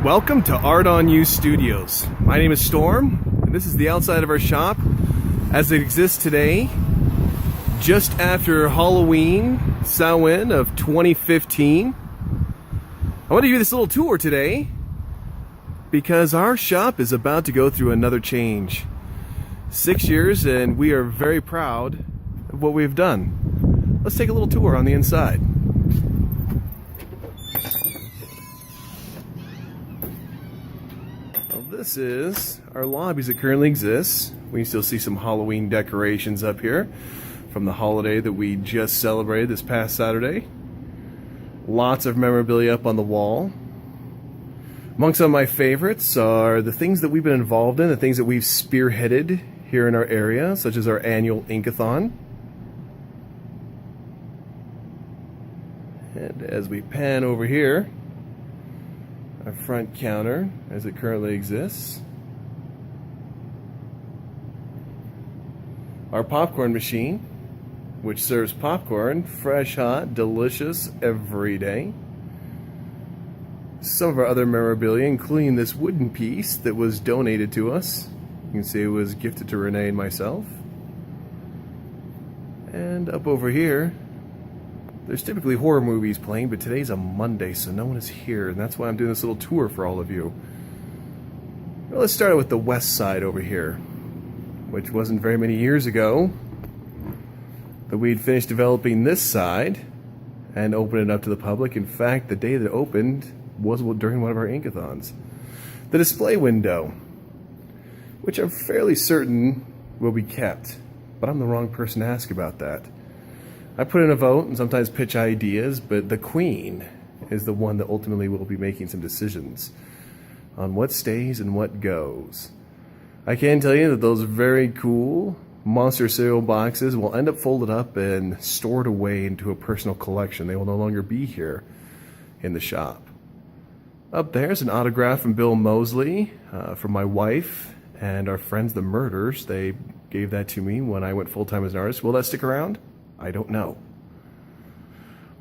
Welcome to Art on You Studios. My name is Storm, and this is the outside of our shop as it exists today, just after Halloween, Samhain of 2015. I want to give you this little tour today because our shop is about to go through another change. 6 years, and we are very proud of what we've done. Let's take a little tour on the inside. This is our lobby as it currently exists. We can still see some Halloween decorations up here from the holiday that we just celebrated this past Saturday. Lots of memorabilia up on the wall. Among some of my favorites are the things that we've been involved in, the things that we've spearheaded here in our area, such as our annual Inkathon. And as we pan over here, our front counter as it currently exists. Our popcorn machine, which serves popcorn, fresh, hot, delicious, every day. Some of our other memorabilia, including this wooden piece that was donated to us. You can see it was gifted to Renee and myself. And up over here, there's typically horror movies playing, but today's a Monday, so no one is here, and that's why I'm doing this little tour for all of you. Well, let's start with the west side over here, which wasn't very many years ago that we'd finished developing this side and opened it up to the public. In fact, the day that it opened was during one of our Inkathons. The display window, which I'm fairly certain will be kept, but I'm the wrong person to ask about that. I put in a vote and sometimes pitch ideas, but the Queen is the one that ultimately will be making some decisions on what stays and what goes. I can tell you that those very cool monster cereal boxes will end up folded up and stored away into a personal collection. They will no longer be here in the shop. Up there's an autograph from Bill Moseley from my wife and our friends the Murders. They gave that to me when I went full-time as an artist. Will that stick around? I don't know.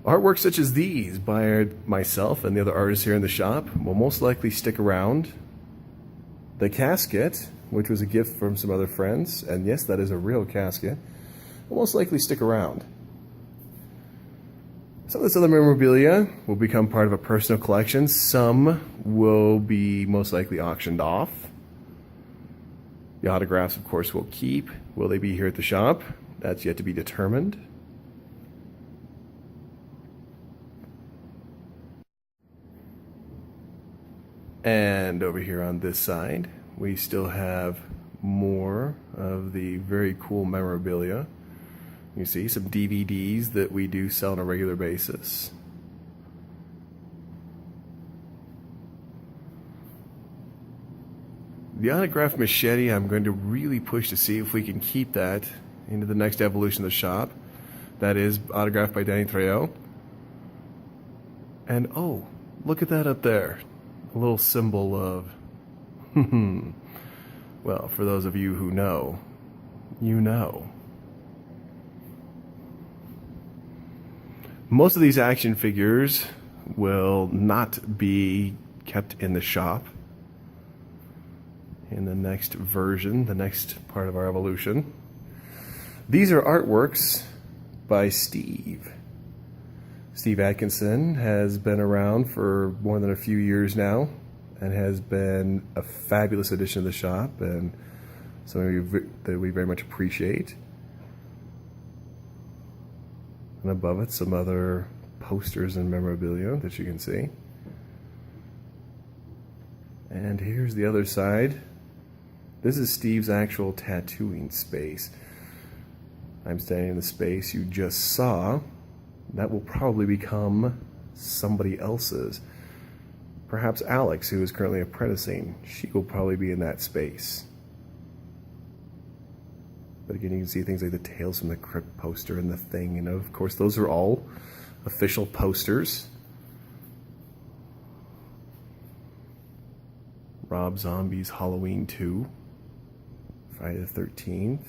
Artwork such as these by myself and the other artists here in the shop will most likely stick around. The casket, which was a gift from some other friends, and yes, that is a real casket, will most likely stick around. Some of this other memorabilia will become part of a personal collection. Some will be most likely auctioned off. The autographs, of course, we'll keep. Will they be here at the shop? That's yet to be determined. And over here on this side, we still have more of the very cool memorabilia. You see some DVDs that we do sell on a regular basis. The autographed machete, I'm going to really push to see if we can keep that into the next evolution of the shop. That is autographed by Danny Trejo. And oh, look at that up there. A little symbol of, well, for those of you who know, you know. Most of these action figures will not be kept in the shop in the next version, the next part of our evolution. These are artworks by Steve. Steve Atkinson has been around for more than a few years now and has been a fabulous addition to the shop and something that we very much appreciate. And above it, some other posters and memorabilia that you can see. And here's the other side. This is Steve's actual tattooing space. I'm standing in the space you just saw. That will probably become somebody else's. Perhaps Alex, who is currently apprenticing, she will probably be in that space. But again, you can see things like the Tales from the Crypt poster and the Thing, and of course those are all official posters. Rob Zombie's Halloween 2, Friday the 13th.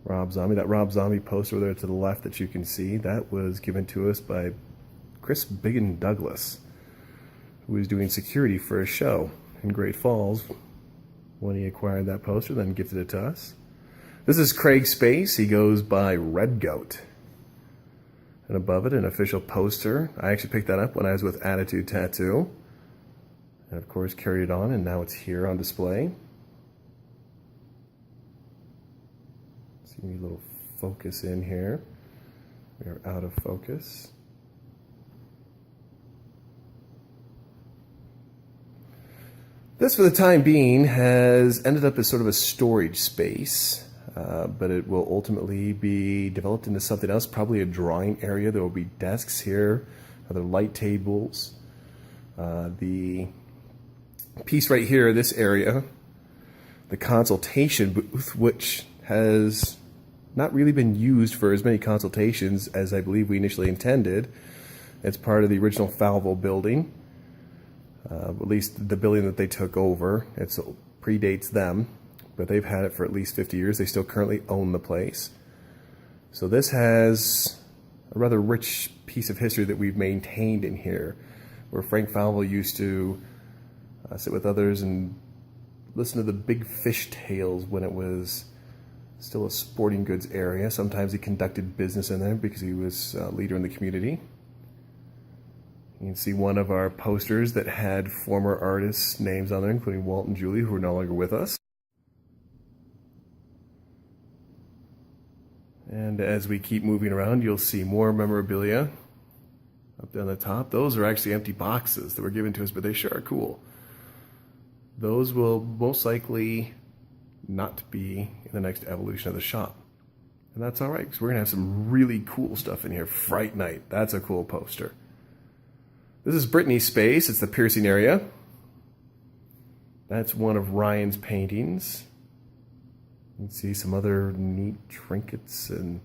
Rob Zombie, that Rob Zombie poster there to the left that you can see, that was given to us by Chris Biggin Douglas, who was doing security for a show in Great Falls when he acquired that poster, then gifted it to us. This is Craig Space. He goes by Red Goat. And above it, an official poster. I actually picked that up when I was with Attitude Tattoo. And of course, carried it on, and now it's here on display. See a little focus in here. We are out of focus. This, for the time being, has ended up as sort of a storage space, but it will ultimately be developed into something else, probably a drawing area. There will be desks here, other light tables. The piece right here, this area, the consultation booth, which has not really been used for as many consultations as I believe we initially intended. It's part of the original Falvo building. At least the building that they took over. It predates them, but they've had it for at least 50 years. They still currently own the place. So this has a rather rich piece of history that we've maintained in here, where Frank Falvo used to sit with others and listen to the Big Fish tales when it was still a sporting goods area. Sometimes he conducted business in there because he was a leader in the community. You can see one of our posters that had former artists' names on there, including Walt and Julie, who are no longer with us. And as we keep moving around, you'll see more memorabilia up down the top. Those are actually empty boxes that were given to us, but they sure are cool. Those will most likely not be in the next evolution of the shop. And that's all right, because we're going to have some really cool stuff in here. Fright Night, that's a cool poster. This is Brittany's space. It's the piercing area. That's one of Ryan's paintings. You can see some other neat trinkets and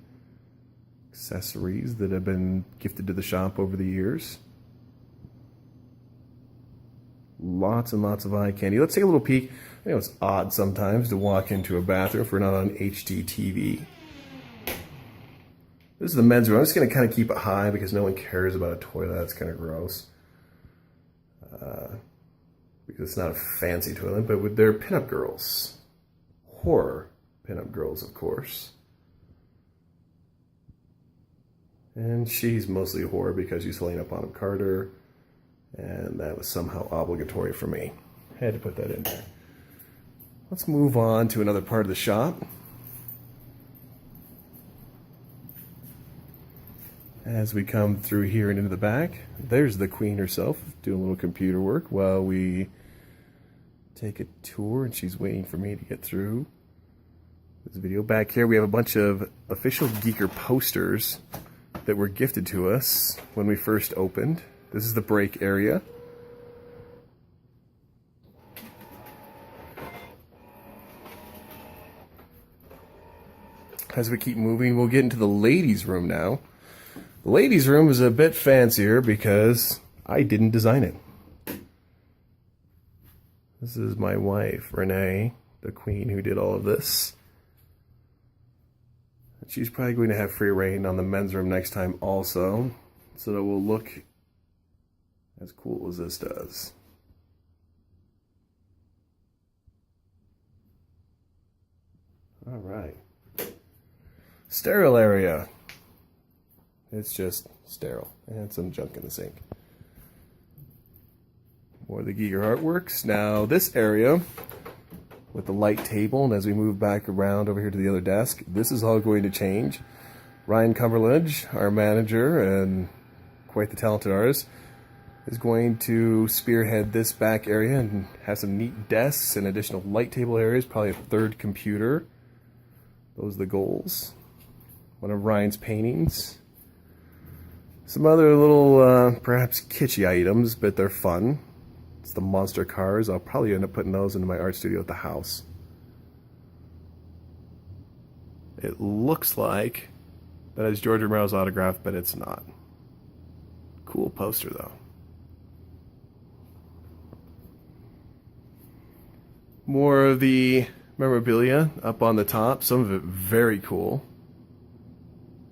accessories that have been gifted to the shop over the years. Lots and lots of eye candy. Let's take a little peek. I know it's odd sometimes to walk into a bathroom if we're not on HGTV. This is the men's room. I'm just going to kind of keep it high because no one cares about a toilet. That's kind of gross. Because it's not a fancy toilet, but they're pinup girls. Horror pinup girls, of course. And she's mostly a horror because she's Helena Bonham Carter, and that was somehow obligatory for me. I had to put that in there. Let's move on to another part of the shop. As we come through here and into the back, there's the Queen herself doing a little computer work while we take a tour, and she's waiting for me to get through this video. Back here we have a bunch of official Geeker posters that were gifted to us when we first opened. This is the break area. As we keep moving, we'll get into the ladies' room now. The ladies' room is a bit fancier because I didn't design it. This is my wife, Renee, the Queen, who did all of this. She's probably going to have free reign on the men's room next time also, so that it will look as cool as this does. All right. Sterile area. It's just sterile and some junk in the sink. More of the Geeker artworks. Now this area with the light table, and as we move back around over here to the other desk, this is all going to change. Ryan Cumberledge, our manager and quite the talented artist, is going to spearhead this back area and have some neat desks and additional light table areas, probably a third computer. Those are the goals. One of Ryan's paintings. Some other little, perhaps kitschy items, but they're fun. It's the monster cars. I'll probably end up putting those into my art studio at the house. It looks like that is George Romero's autograph, but it's not. Cool poster, though. More of the memorabilia up on the top. Some of it very cool.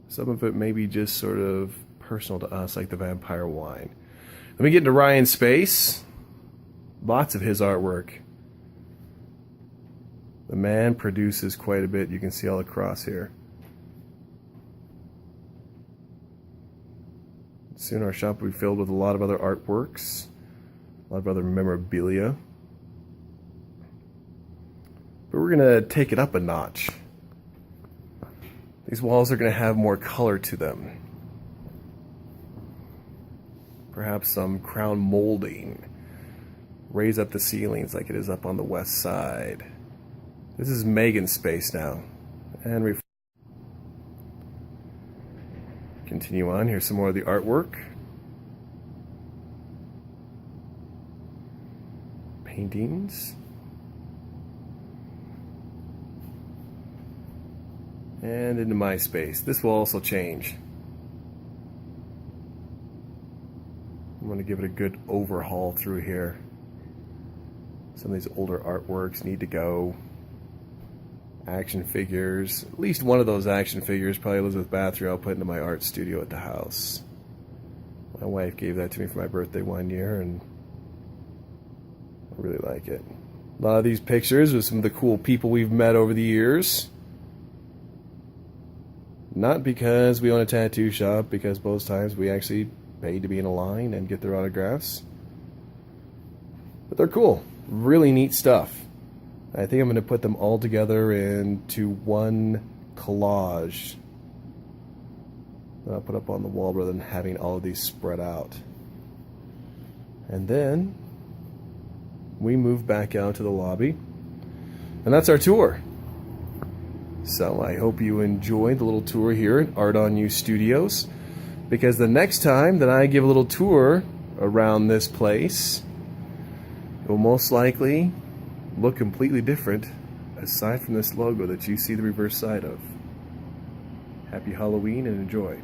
Some of it maybe just sort of personal to us, like the vampire wine. Let me get into Ryan's space. Lots of his artwork. The man produces quite a bit. You can see all across here. Soon our shop will be filled with a lot of other artworks, a lot of other memorabilia. But we're going to take it up a notch. These walls are going to have more color to them. Perhaps some crown molding. Raise up the ceilings like it is up on the west side. This is Megan's space now. And we continue on. Here's some more of the artwork. Paintings. And into my space. This will also change. I'm going to give it a good overhaul through here. Some of these older artworks need to go. Action figures. At least one of those action figures, probably Elizabeth Bathory, I'll put into my art studio at the house. My wife gave that to me for my birthday one year, and I really like it. A lot of these pictures with some of the cool people we've met over the years. Not because we own a tattoo shop, because most times we actually pay to be in a line and get their autographs. But they're cool. Really neat stuff. I think I'm going to put them all together into one collage that I'll put up on the wall rather than having all of these spread out. And then we move back out to the lobby. And that's our tour. So I hope you enjoyed the little tour here at Art on You Studios, because the next time that I give a little tour around this place, it will most likely look completely different aside from this logo that you see the reverse side of. Happy Halloween and enjoy.